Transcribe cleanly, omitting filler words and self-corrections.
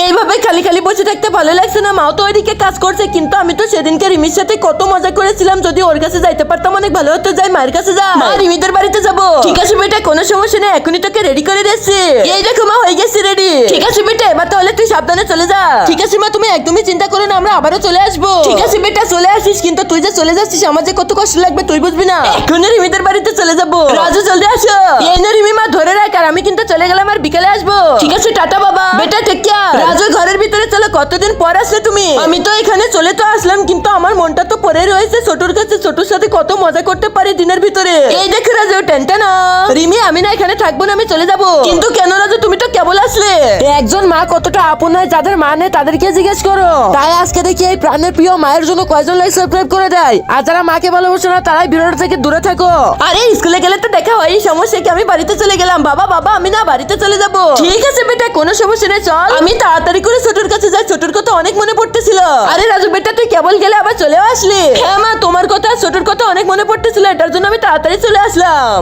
এইভাবে খালি খালি বসে থাকতে ভালো লাগছে না। মাও তো ওইদিকে কাজ করছে, কিন্তু আমি তো সেদিনকে রিমির সাথে কত মজা করেছিলাম। যদি ওর কাছে যাইতে পারতাম অনেক ভালো হতো। যাই মায়ের কাছে যা, মা রিমিদের বাড়িতে যাবো। ঠিক আছে বেটা, কোনো সমস্যা নেই, এখনই তোকে রেডি করে দিচ্ছি। এই দেখো মা, হয়ে গেছে রেডি। ঠিক আছে বেটা, এবার তাহলে তুই সাবধানে চলে যা। ঠিক আছে মা, তুমি একদমই চিন্তা করো না, আমরা আবারও চলে আসবো। ঠিক আছে বেটা, চলে আসিস, কিন্তু তুই যে চলে যাচ্ছিস আমার যে কত কষ্ট লাগবে তুই বুঝবি না। এখনই রিমিদের বাড়িতে চলে যাবো। রাজু জলদি আসো। এই না রিমি, মা ধরে রাখ, আর আমি কিন্তু চলে গেলাম, আর বিকেলে আসবো। ঠিক আছে, টাটা বাবা। বেটা টেক কেয়ার। রাজু ঘরের ভিতরে চলো, কতদিন পর আসলে তুমি। আমি তো এখানে চলে তো আসলাম, কিন্তু আমার মনটা তো পড়ে রয়েছে ছোটুর কাছে। ছোটুর সাথে কত মজা করতে পারি দিনের ভিতরে। এই দেখো রাজু, টেনটানা। রিমি, আমি না এখানে থাকবো না, আমি চলে যাবো। কিন্তু কেন রাজু, তুমি তো কেবল আসলে। একজন মা কতটা আপন হয়, যাদের মা নেই তাদেরকে জিজ্ঞেস করো। তাই আজকে দেখি এই প্রাণের প্রিয় মায়ের জন্য কয়জন লাইক সাবস্ক্রাইব করে দেয়, আর যারা মাকে ভালোবাসে না তারাই ভিডিওটা থেকে দূরে থাকো। আরে স্কুলে গেলে তো দেখা হয়, সমস্যা কি, আমি বাড়িতে চলে গেলাম। বাবা বাবা, আমি না বাড়িতে চলে যাবো। ঠিক আছে বেটা, কোনো সমস্যা নেই, চল। আমি তাড়াতাড়ি করে ছোটুর কাছে যাই, ছোটুর কথা অনেক মনে পড়তেছিল। আরে রাজু বেটা, তুই কেবল গেলে আবার চলেও আসলি। হ্যাঁ মা, তোমার কথা ছোটুর কথা অনেক মনে পড়তেছিল, এটার জন্য আমি তাড়াতাড়ি চলে আসলাম।